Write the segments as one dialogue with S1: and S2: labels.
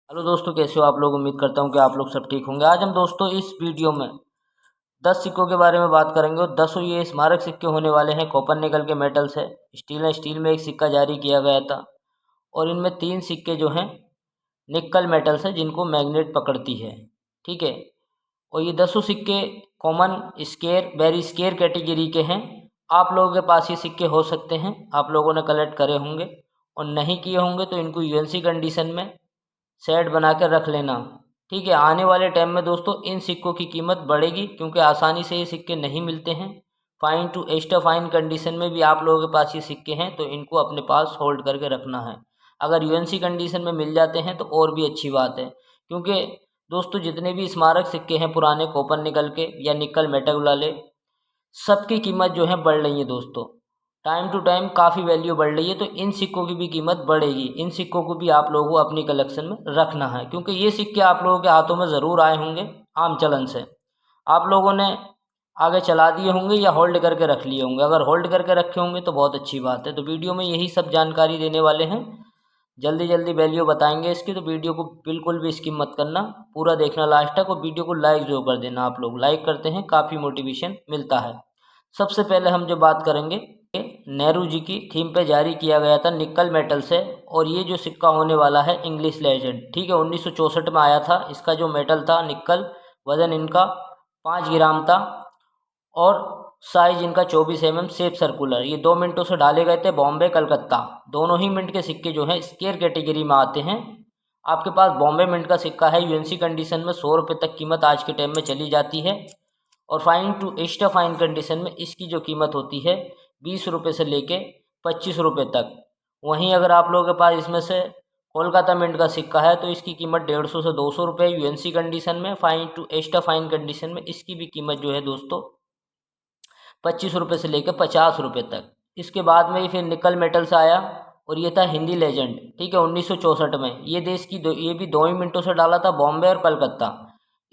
S1: Hello दोस्तों, कैसे हो आप लोग। उम्मीद करता हूँ कि आप लोग सब ठीक होंगे। आज हम दोस्तों इस वीडियो में 10 सिक्कों के बारे में बात करेंगे और 10 ये स्मारक सिक्के होने वाले हैं। कॉपर निकल के मेटल्स है। स्टील में एक सिक्का जारी किया गया था और इनमें 3 सिक्के जो हैं निकल मेटल्स है जिनको मैग्नेट पकड़ती है। ठीक है। और ये 10 सिक्के common square very scarce category के हैं। आप लोगों के पास ये सिक्के हो सकते हैं, आप लोगों ने कलेक्ट करे होंगे और नहीं किए होंगे तो इनको यूएनसी कंडीशन में सेट बना कर रख लेना। ठीक है। आने वाले टाइम में दोस्तों इन सिक्कों की कीमत बढ़ेगी क्योंकि आसानी से ये सिक्के नहीं मिलते हैं। Fine to extra fine condition में भी आप लोगों के पास ये सिक्के हैं तो इनको अपने पास होल्ड करके रखना है। अगर यूएनसी कंडीशन में मिल जाते हैं तो और भी अच्छी बात है, क्योंकि दोस्तों जितने भी स्मारक सिक्के हैं पुराने कॉपर निकल के या निकल मेटल वाले, सबकी कीमत जो है बढ़ रही है दोस्तों। टाइम टू टाइम काफ़ी वैल्यू बढ़ रही है तो इन सिक्कों की भी कीमत बढ़ेगी। इन सिक्कों को भी आप लोगों को अपनी कलेक्शन में रखना है क्योंकि ये सिक्के आप लोगों के हाथों में ज़रूर आए होंगे आम चलन से। आप लोगों ने आगे चला दिए होंगे या होल्ड करके रख लिए होंगे। अगर होल्ड करके रखे होंगे तो बहुत अच्छी बात है। तो वीडियो में यही सब जानकारी देने वाले हैं। जल्दी जल्दी वैल्यू बताएंगे इसकी, तो वीडियो को बिल्कुल भी स्किप मत करना, पूरा देखना लास्ट तक। और वीडियो को लाइक जो कर देना। आप लोग लाइक करते हैं, काफ़ी मोटिवेशन मिलता है। सबसे पहले हम जो बात करेंगे, नेहरू जी की थीम पे जारी किया गया था निकल मेटल से। और ये जो सिक्का होने वाला है इंग्लिश लेजेंड। ठीक है। 1964 में आया था। इसका जो मेटल था निकल, वजन इनका 5 ग्राम था और साइज इनका 24 mm शेप सर्कुलर। ये 2 मिनटों से डाले गए थे बॉम्बे कलकत्ता। दोनों ही मिनट के सिक्के जो हैं स्केयर कैटेगरी में आते हैं। आपके पास बॉम्बे मिंट का सिक्का है, यूएनसी कंडीशन में 100 रुपये तक कीमत आज के टाइम में चली जाती है। और fine to extra fine condition में इसकी जो कीमत होती है 20 रुपये से लेके 25 रुपये तक। वहीं अगर आप लोगों के पास इसमें से कोलकाता मिंट का सिक्का है तो इसकी कीमत 150 से 200 रुपये यूएनसी कंडीशन में। Fine to extra fine condition में इसकी भी कीमत जो है दोस्तों 25 रुपये से लेकर 50 रुपये तक। इसके बाद में ये फिर निकल मेटल से आया और ये था हिंदी लेजेंड। ठीक है। 1964 में ये देश की ये भी 2 ही मिनटों से डाला था, बॉम्बे और कलकत्ता।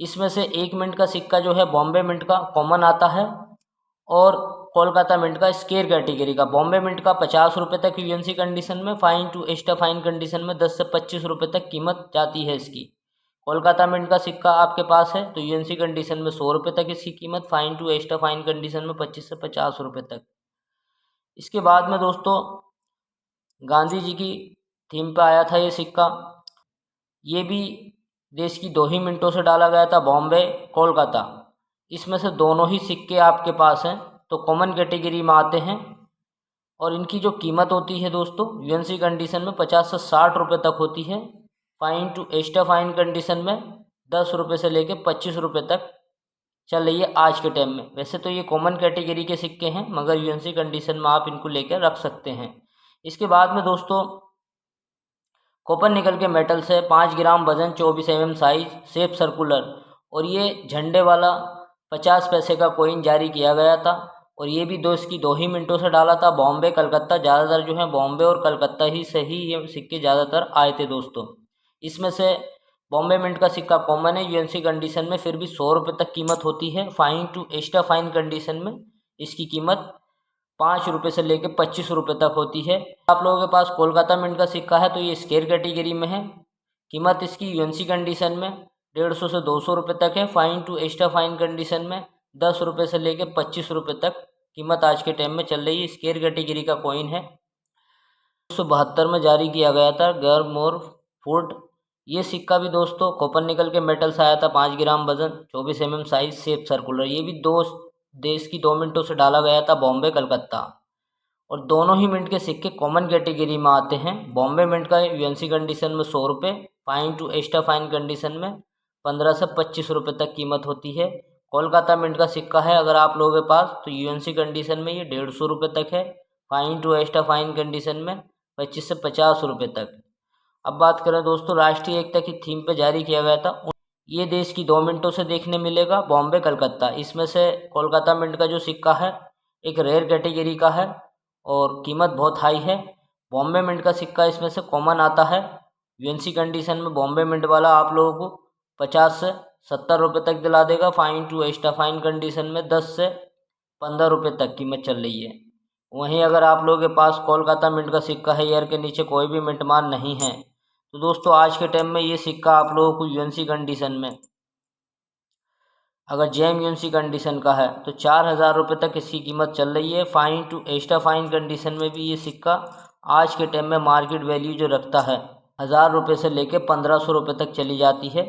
S1: इसमें से 1 मिनट का सिक्का जो है बॉम्बे मिंट का कॉमन आता है और कोलकाता मिंट का स्केयर कैटेगरी का। बॉम्बे मिंट का 50 रुपये तक यूएनसी कंडीशन में, fine to extra fine condition में 10 से 25 रुपये तक कीमत जाती है इसकी। कोलकाता मिंट का सिक्का आपके पास है तो यूएनसी कंडीशन में 100 रुपये तक इसकी कीमत, fine to extra fine condition में 25 से 50 रुपये तक। इसके बाद में दोस्तों गांधी जी की थीम पे आया था ये सिक्का। ये भी देश की 2 ही मिनटों से डाला गया था, बॉम्बे कोलकाता। इसमें से दोनों ही सिक्के आपके पास हैं तो कॉमन कैटेगरी में आते हैं। और इनकी जो कीमत होती है दोस्तों यूएनसी कंडीशन में 50 से 60 रुपये तक होती है। Fine to extra fine condition में 10 रुपये से लेकर 25 रुपये तक चल रही है आज के टाइम में। वैसे तो ये कॉमन कैटेगरी के सिक्के हैं मगर यूएनसी कंडीशन में आप इनको लेकर रख सकते हैं। इसके बाद में दोस्तों कॉपर निकल के मेटल से 5 ग्राम वजन, 24 mm साइज, शेप सर्कुलर। और ये झंडे वाला 50 पैसे का कॉइन जारी किया गया था। और ये भी इसकी 2 ही मिनटों से डाला था, बॉम्बे कलकत्ता। ज़्यादातर जो है बॉम्बे और कलकत्ता ही से ही ये सिक्के ज़्यादातर आए थे दोस्तों। इसमें से बॉम्बे मिंट का सिक्का कॉमन है यूएनसी कंडीशन में, फिर भी 100 रुपये तक कीमत होती है। Fine to extra fine condition में इसकी कीमत 5 रुपये से लेकर 25 रुपये तक होती है। आप लोगों के पास कोलकाता मिंट का सिक्का है तो ये स्केयर कैटेगरी में है। कीमत इसकी यूएनसी कंडीशन में 150 से 200 रुपये तक है। Fine to extra fine condition में 10 रुपये से लेकर 25 रुपये तक कीमत आज के टाइम में चल रही है। स्केयर कैटेगरी का कॉइन है। 1972 में जारी किया गया था गर्मोर फूड। ये सिक्का भी दोस्तों कॉपर निकल के मेटल से आया था, 5 ग्राम वजन, 24 mm साइज, शेप सर्कुलर। ये भी देश की 2 मिनटों से डाला गया था, बॉम्बे कलकत्ता। और दोनों ही मिंट के सिक्के कॉमन कैटेगरी में आते हैं। बॉम्बे मिंट का यूएनसी कंडीशन में 100 रुपये, fine to extra fine condition में 15 से 25 रुपये तक कीमत होती है। कोलकाता मिंट का सिक्का है अगर आप लोगों के पास तो यूएनसी कंडीशन में ये 150 रुपये तक है। Fine to extra fine condition में 25 से 50 रुपये तक। अब बात करें दोस्तों राष्ट्रीय एकता की थीम पे जारी किया गया था। ये देश की 2 मिनटों से देखने मिलेगा, बॉम्बे कलकत्ता। इसमें से कोलकाता मिंट का जो सिक्का है एक रेयर कैटेगरी का है और कीमत बहुत हाई है। बॉम्बे मिंट का सिक्का इसमें से कॉमन आता है। यूएनसी कंडीशन में बॉम्बे मिंट वाला आप लोगों को 50 से 70 रुपये तक दिला देगा। Fine to extra fine condition में 10 से 15 रुपये तक कीमत चल रही है। वहीं अगर आप लोगों के पास कोलकाता मिंट का सिक्का है, ईयर के नीचे कोई भी मिंट मान नहीं है, तो दोस्तों आज के टाइम में ये सिक्का आप लोगों को यूएनसी कंडीशन में, अगर जेम यूएनसी कंडीशन का है तो 4,000 रुपये तक इसकी कीमत चल रही है। Fine to extra fine condition में भी ये सिक्का आज के टाइम में मार्केट वैल्यू जो रखता है 1,000 रुपये से लेके 1,500 रुपये तक चली जाती है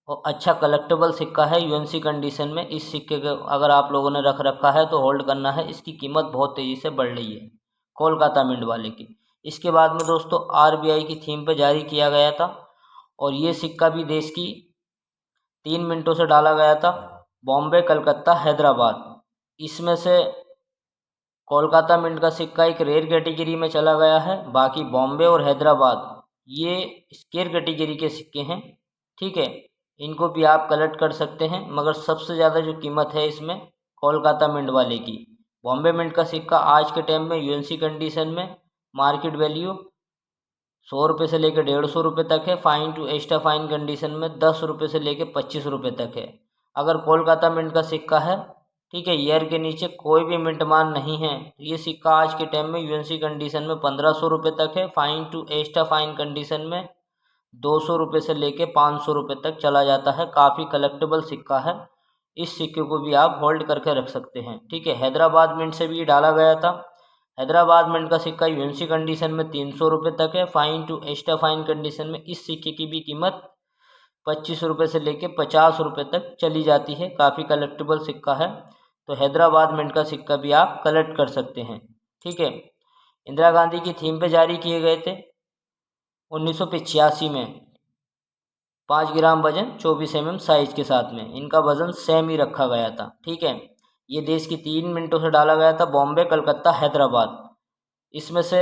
S1: और अच्छा कलेक्टेबल सिक्का है यूएनसी कंडीशन में। इस सिक्के के अगर आप लोगों ने रख रखा है तो होल्ड करना है, इसकी कीमत बहुत तेज़ी से बढ़ रही है कोलकाता मिंट वाले की। इसके बाद में दोस्तों आरबीआई की थीम पे जारी किया गया था और ये सिक्का भी देश की 3 मिनटों से डाला गया था, बॉम्बे, कलकत्ता, हैदराबाद। इसमें से कोलकाता मिंट का सिक्का एक रेयर कैटेगरी में चला गया है, बाकी बॉम्बे और हैदराबाद ये स्केयर कैटेगरी के सिक्के हैं। ठीक है, इनको भी आप कलेक्ट कर सकते हैं, मगर सबसे ज़्यादा जो कीमत है इसमें कोलकाता मिंट वाले की। बॉम्बे मिंट का सिक्का आज के टाइम में यूएनसी कंडीशन में मार्केट वैल्यू 100 रुपये से लेकर 150 रुपये तक है। Fine to extra fine condition में 10 रुपये से लेकर 25 रुपये तक है। अगर कोलकाता मिंट का सिक्का है, ठीक है, ईयर के नीचे कोई भी मिंट मान नहीं है, तो ये सिक्का आज के टाइम में यूएनसी कंडीशन में 1,500 रुपये तक है। Fine to extra fine condition में 200 रुपये से लेके 500 रुपये तक चला जाता है। काफ़ी कलेक्टेबल सिक्का है, इस सिक्के को भी आप होल्ड करके रख सकते हैं। ठीक है, हैदराबाद मिंट से भी डाला गया था। हैदराबाद मिंट का सिक्का यूएनसी कंडीशन में 300 रुपये तक है। Fine to extra fine condition में इस सिक्के की भी कीमत 25 रुपये से लेके 50 रुपये तक चली जाती है। काफ़ी कलेक्टेबल सिक्का है, तो हैदराबाद मिंट का सिक्का भी आप कलेक्ट कर सकते हैं। ठीक है, इंदिरा गांधी की थीम पे जारी किए गए थे 1985 में। 5 ग्राम वजन, 24 mm साइज के साथ में इनका वजन सेम ही रखा गया था। ठीक है, ये देश की 3 मिनटों से डाला गया था, बॉम्बे, कलकत्ता, हैदराबाद। इसमें से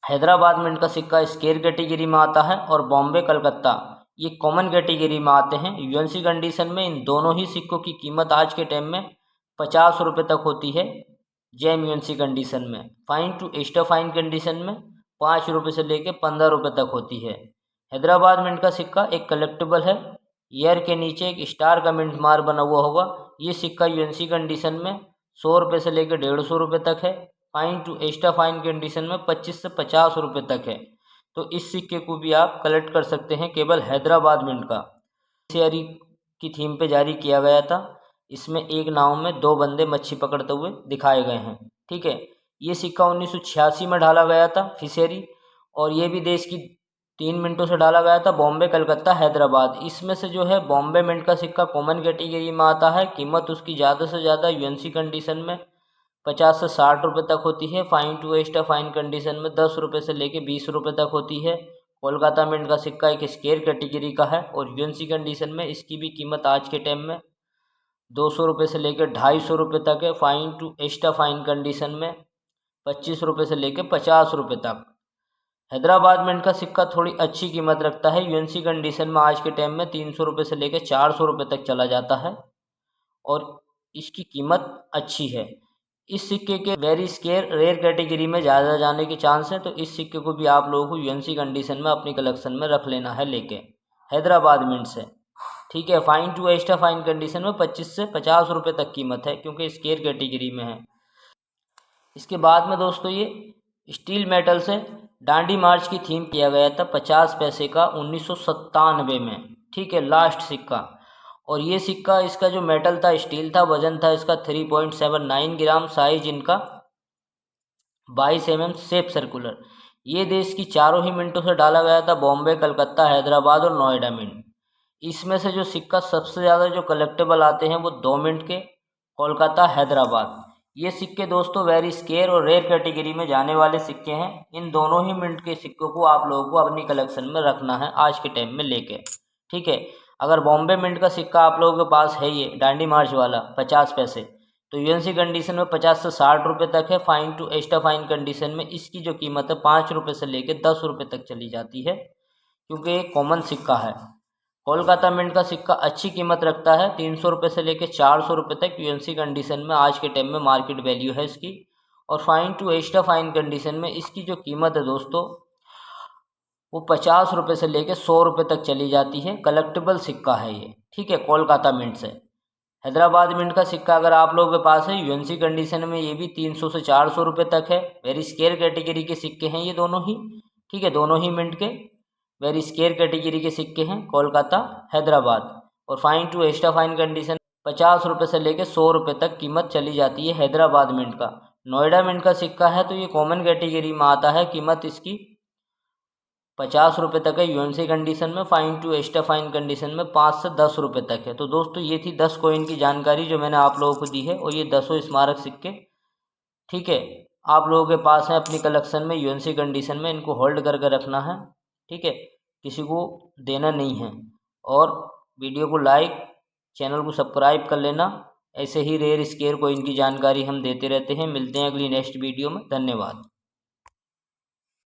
S1: हैदराबाद मिंट का सिक्का स्केयर कैटेगरी में आता है और बॉम्बे, कलकत्ता ये कॉमन कैटेगरी में आते हैं। यूएनसी कंडीशन में इन दोनों ही सिक्कों की कीमत आज के टाइम में 50 रुपये तक होती है जेम यूएनसी कंडीशन में। Fine to extra fine condition में 5 रुपये से लेकर 15 रुपये तक होती है। हैदराबाद मिंट का सिक्का एक कलेक्टेबल है, ईयर के नीचे एक स्टार का मिंट मार बना हुआ होगा। ये सिक्का यूएनसी कंडीशन में 100 रुपये से लेकर 150 रुपये तक है। Fine to extra fine condition में 25 से 50 रुपये तक है। तो इस सिक्के को भी आप कलेक्ट कर सकते हैं, केवल हैदराबाद मिंट का शेयरी की थीम पे जारी किया गया था। इसमें एक नाव में 2 बंदे मच्छी पकड़ते हुए दिखाए गए हैं। ठीक है, ये सिक्का 1986 में डाला गया था फिशेरी, और ये भी देश की 3 मिनटों से डाला गया था, बॉम्बे, कलकत्ता, हैदराबाद। इसमें से जो है बॉम्बे मिंट का सिक्का कॉमन कैटेगरी में आता है। कीमत उसकी ज़्यादा से ज़्यादा यूएनसी कंडीशन में 50 से 60 रुपये तक होती है। Fine to extra fine condition में 10 रुपये से लेके 20 रुपये तक होती है। कोलकाता मिंट का सिक्का एक स्केयर कैटेगरी का है और यूएनसी कंडीशन में इसकी भी कीमत आज के टाइम में 200 रुपये से लेकर 250 रुपये तक है। Fine to extra fine condition में 25 रुपये से लेकर 50 रुपये तक। हैदराबाद मिंट का सिक्का थोड़ी अच्छी कीमत रखता है। यूएनसी कंडीशन में आज के टाइम में 300 रुपये से लेकर 400 रुपये तक चला जाता है और इसकी कीमत अच्छी है। इस सिक्के के वेरी स्केयर रेयर कैटेगरी में ज़्यादा जाने के चांस हैं, तो इस सिक्के को भी आप लोगों को यूएनसी कंडीशन में अपनी कलेक्शन में रख लेना है लेके, हैदराबाद मिंट से। ठीक है, fine to extra fine condition में 25 से 50 रुपये तक कीमत है, क्योंकि स्केयर कैटेगरी में है। इसके बाद में दोस्तों ये स्टील मेटल से डांडी मार्च की थीम किया गया था 50 पैसे का 1997 में। ठीक है, लास्ट सिक्का। और ये सिक्का, इसका जो मेटल था स्टील था, वजन था इसका 3.79 ग्राम, साइज इनका 22 mm, शेप सर्कुलर। ये देश की 4 ही मिनटों से डाला गया था, बॉम्बे, कलकत्ता, हैदराबाद और नोएडा मिंट। इसमें से जो सिक्का सबसे ज़्यादा जो कलेक्टेबल आते हैं वो 2 मिनट के, कोलकाता, हैदराबाद। ये सिक्के दोस्तों वेरी स्केयर और रेयर कैटेगरी में जाने वाले सिक्के हैं। इन दोनों ही मिंट के सिक्कों को आप लोगों को अपनी कलेक्शन में रखना है आज के टाइम में लेके। ठीक है, अगर बॉम्बे मिंट का सिक्का आप लोगों के पास है ये डांडी मार्च वाला 50 पैसे, तो यूएनसी कंडीशन में 50 से 60 रुपये तक है। Fine to extra fine condition में इसकी जो कीमत है 5 रुपये से लेकर 10 रुपये तक चली जाती है, क्योंकि ये कॉमन सिक्का है। कोलकाता मिंट का सिक्का अच्छी कीमत रखता है, 300 रुपये से लेकर 400 रुपये तक यूएनसी कंडीशन में आज के टाइम में मार्केट वैल्यू है इसकी। और fine to extra fine condition में इसकी जो कीमत है दोस्तों वो 50 रुपये से लेकर 100 रुपये तक चली जाती है। कलेक्टेबल सिक्का है ये। ठीक है, कोलकाता मिंट से। हैदराबाद मिंट का सिक्का अगर आप लोगों के पास है यूएनसी कंडीशन में, ये भी 300 से 400 रुपये तक है। वेरी स्केयर कैटेगरी के सिक्के हैं ये दोनों ही। ठीक है, दोनों ही मिंट के। वेरी स्केयर कैटेगरी के सिक्के हैं, कोलकाता, हैदराबाद। और fine to extra fine condition 50 रुपये से लेकर 100 रुपये तक कीमत चली जाती है हैदराबाद मिंट का। नोएडा मिंट का सिक्का है तो ये कॉमन कैटेगरी में आता है, कीमत इसकी 50 रुपये तक है यूएनसी कंडीशन में, fine to extra fine condition में 5 से 10 रुपये तक है। तो दोस्तों ये थी 10 कॉइन की जानकारी जो मैंने आप लोगों को दी है, और ये 10 स्मारक सिक्के, ठीक है, आप लोगों के पास है अपनी कलेक्शन में यूएनसी कंडीशन में, इनको होल्ड करके रखना है, ठीक है, किसी को देना नहीं है। और वीडियो को लाइक, चैनल को सब्सक्राइब कर लेना। ऐसे ही रेयर स्केयर कॉइन की जानकारी हम देते रहते हैं। मिलते हैं अगली नेक्स्ट वीडियो में। धन्यवाद।